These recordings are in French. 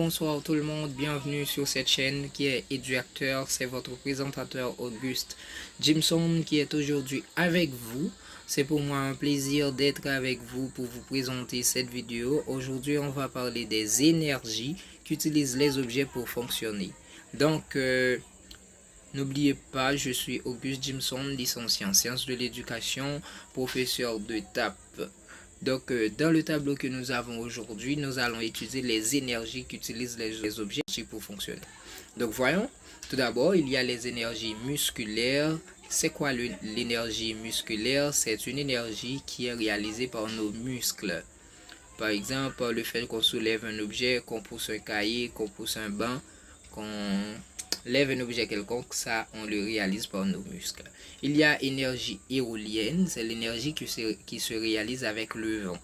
bonsoir tout le monde, bienvenue sur cette chaîne qui est Éduacteur, c'est votre présentateur Auguste Jimson qui est aujourd'hui avec vous. C'est pour moi un plaisir d'être avec vous pour vous présenter cette vidéo. Aujourd'hui on va parler des énergies qu'utilisent les objets pour fonctionner. Donc n'oubliez pas, je suis Auguste Jimson, licencié en sciences de l'éducation, professeur de TAP. Donc, dans le tableau que nous avons aujourd'hui, nous allons étudier les énergies qu'utilisent les objets pour fonctionner. Donc, voyons. Tout d'abord, il y a les énergies musculaires. C'est quoi l'énergie musculaire? C'est une énergie qui est réalisée par nos muscles. Par exemple, le fait qu'on soulève un objet, qu'on pousse un cahier, qu'on pousse un banc, qu'on lève un objet quelconque, ça on le réalise par nos muscles. Il y a énergie éolienne, c'est l'énergie qui se réalise avec le vent.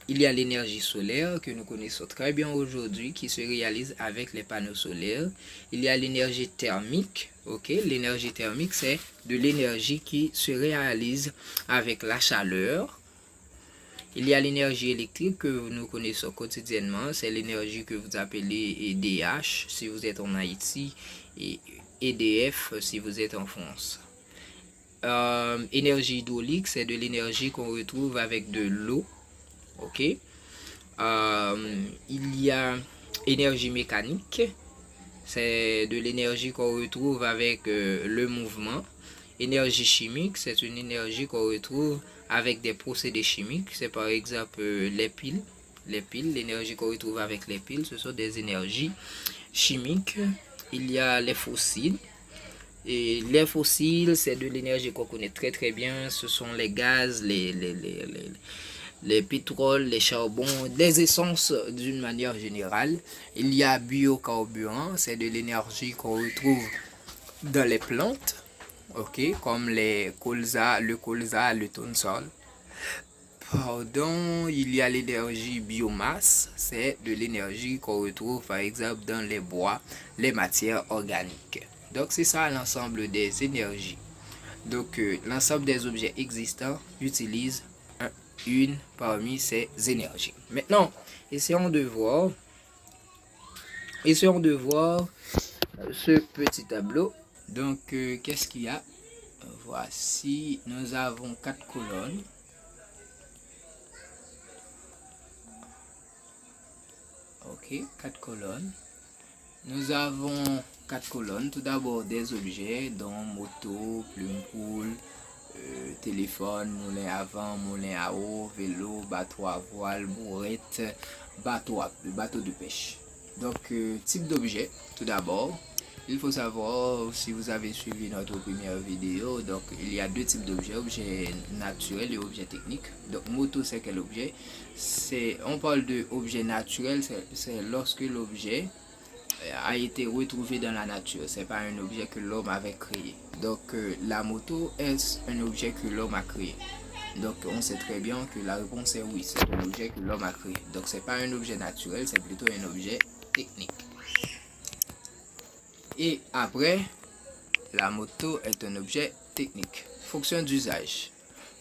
Il y a l'énergie solaire que nous connaissons très bien aujourd'hui, qui se réalise avec les panneaux solaires. Il y a l'énergie thermique. L'énergie thermique, c'est de l'énergie qui se réalise avec la chaleur. Il y a l'énergie électrique que nous connaissons quotidiennement, c'est l'énergie que vous appelez EDH si vous êtes en Haïti et EDF si vous êtes en France. Énergie hydraulique, c'est de l'énergie qu'on retrouve avec de l'eau. Il y a énergie mécanique, c'est de l'énergie qu'on retrouve avec le mouvement. Énergie chimique, c'est une énergie qu'on retrouve avec des procédés chimiques. C'est par exemple les piles. L'énergie qu'on retrouve avec les piles, ce sont des énergies chimiques. Il y a les fossiles. Et les fossiles, c'est de l'énergie qu'on connaît très bien. Ce sont les gaz, les pétroles, les charbons, les essences d'une manière générale. Il y a biocarburants, c'est de l'énergie qu'on retrouve dans les plantes. Comme le colza, le tournesol. Il y a l'énergie biomasse, c'est de l'énergie qu'on retrouve par exemple dans les bois, les matières organiques. Donc c'est ça l'ensemble des énergies. Donc l'ensemble des objets existants utilisent une parmi ces énergies. Maintenant, essayons de voir ce petit tableau. Donc, qu'est-ce qu'il y a? Voici, nous avons 4 colonnes. Ok, 4 colonnes. Nous avons 4 colonnes. Tout d'abord, des objets, dont moto, plume poule, téléphone, moulin à vent, moulin à eau, vélo, bateau à voile, bourrette, bateau de pêche. Donc, type d'objet, tout d'abord. Il faut savoir, si vous avez suivi notre première vidéo, donc il y a deux types d'objets, objet naturel et objet technique. Donc moto, c'est quel objet? On parle de objet naturel, c'est lorsque l'objet a été retrouvé dans la nature. C'est pas un objet que l'homme avait créé. Donc la moto est un objet que l'homme a créé. Donc on sait très bien que la réponse est oui, c'est un objet que l'homme a créé. Donc c'est pas un objet naturel, c'est plutôt un objet technique. Et après, la moto est un objet technique. Fonction d'usage.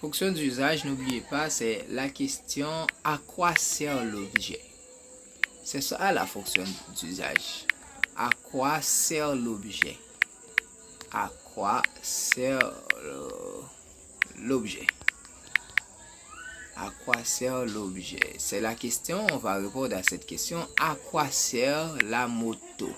Fonction d'usage, n'oubliez pas, c'est la question à quoi sert l'objet. C'est ça la fonction d'usage. À quoi sert l'objet? À quoi sert l'objet? À quoi sert l'objet? C'est la question, on va répondre à cette question. À quoi sert la moto?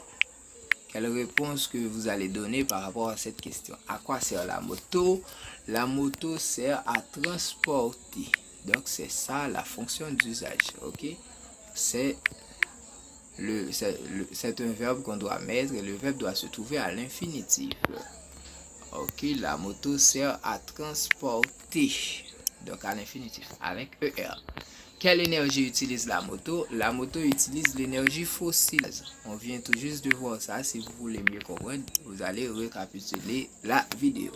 Quelle réponse que vous allez donner par rapport à cette question? À quoi sert la moto? La moto sert à transporter. Donc c'est ça la fonction d'usage. C'est un verbe qu'on doit mettre et le verbe doit se trouver à l'infinitif. La moto sert à transporter. Donc à l'infinitif avec ER. Quelle énergie utilise la moto? La moto utilise l'énergie fossile. On vient tout juste de voir ça. Si vous voulez mieux comprendre, vous allez récapituler la vidéo.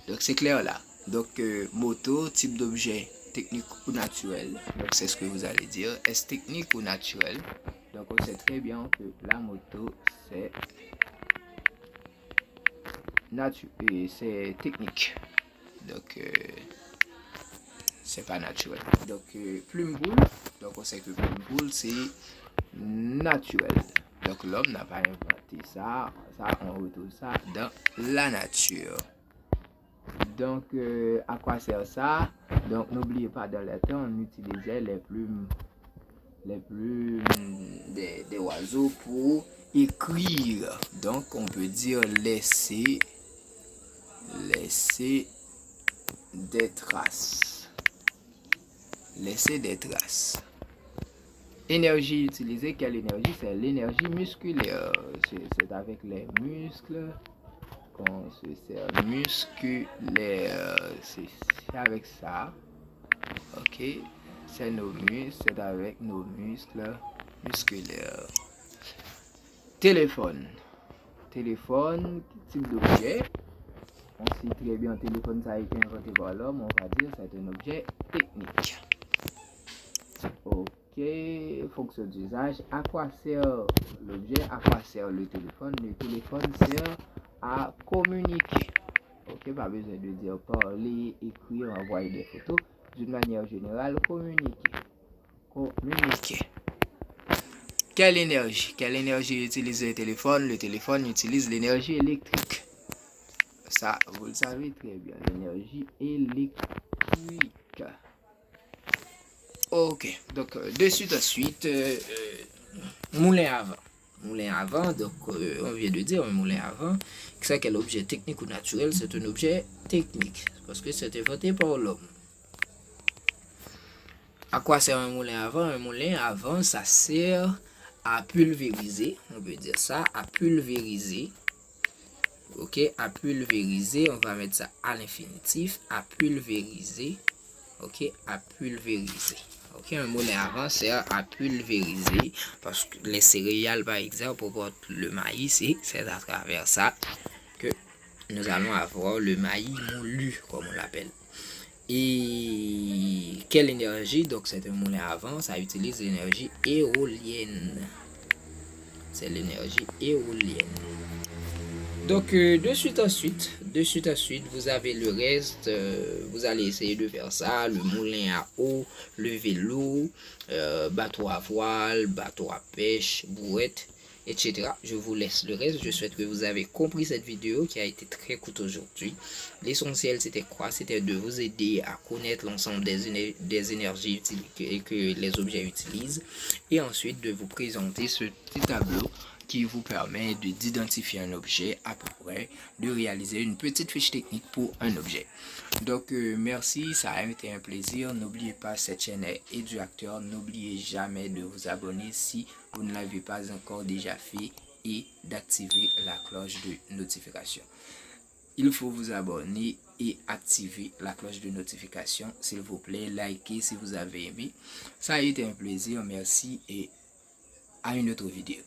Donc c'est clair là. Donc moto, type d'objet technique ou naturel. Donc c'est ce que vous allez dire. Est-ce technique ou naturel? Donc on sait très bien que la moto c'est technique. Donc c'est pas naturel. Donc plume boule, donc on sait que plume boule c'est naturelle. Donc l'homme n'a pas inventé ça, on retrouve ça dans la nature. Donc à quoi sert ça? Donc n'oubliez pas, dans le temps on utilisait les plumes des oiseaux pour écrire. Donc on peut dire laisser des traces. Laisser des traces. Énergie utilisée, quelle énergie? C'est l'énergie musculaire. C'est avec les muscles qu'on se sert. Musculaire. C'est avec ça. Ok. C'est nos muscles. C'est avec nos muscles musculaires. Téléphone. Téléphone, type d'objet. On sait très bien, téléphone, ça a été inventé par l'homme. On va dire c'est un objet technique. Ok. Fonction d'usage. À quoi sert l'objet? À quoi sert le téléphone? Le téléphone sert à communiquer. Ok, pas besoin de dire parler, écrire, envoyer des photos. D'une manière générale, communiquer. Communiquer. Quelle énergie utilise le téléphone? Le téléphone utilise l'énergie électrique. Ça, vous le savez très bien, l'énergie électrique. Ok, donc de suite à suite, moulin à vent. Moulin à vent, donc on vient de dire un moulin à vent. C'est quel objet technique ou naturel? C'est un objet technique, parce que c'est inventé par l'homme. À quoi sert un moulin à vent? Un moulin à vent, ça sert à pulvériser, on peut dire ça, à pulvériser. Ok, à pulvériser, on va mettre ça à l'infinitif, à pulvériser. Ok, à pulvériser. Ok, un moulin à vent sert à pulvériser, parce que les céréales, par exemple, le maïs, c'est à travers ça que nous allons avoir le maïs moulu, comme on l'appelle. Et quelle énergie? Donc c'est un moulin à vent, ça utilise l'énergie éolienne. C'est l'énergie éolienne. Donc de suite à suite, vous avez le reste. Vous allez essayer de faire ça: le moulin à eau, le vélo, bateau à voile, bateau à pêche, brouette, etc. Je vous laisse le reste. Je souhaite que vous avez compris cette vidéo qui a été très courte aujourd'hui. L'essentiel, c'était quoi? C'était de vous aider à connaître l'ensemble des énergies que les objets utilisent, et ensuite de vous présenter ce petit tableau qui vous permet d'identifier un objet à peu près, de réaliser une petite fiche technique pour un objet. Donc merci, ça a été un plaisir. N'oubliez pas, cette chaîne est EduActeur. N'oubliez jamais de vous abonner si vous ne l'avez pas encore déjà fait, et d'activer la cloche de notification. Il faut vous abonner et activer la cloche de notification, s'il vous plaît. Likez si vous avez aimé. Ça a été un plaisir, merci, et à une autre vidéo.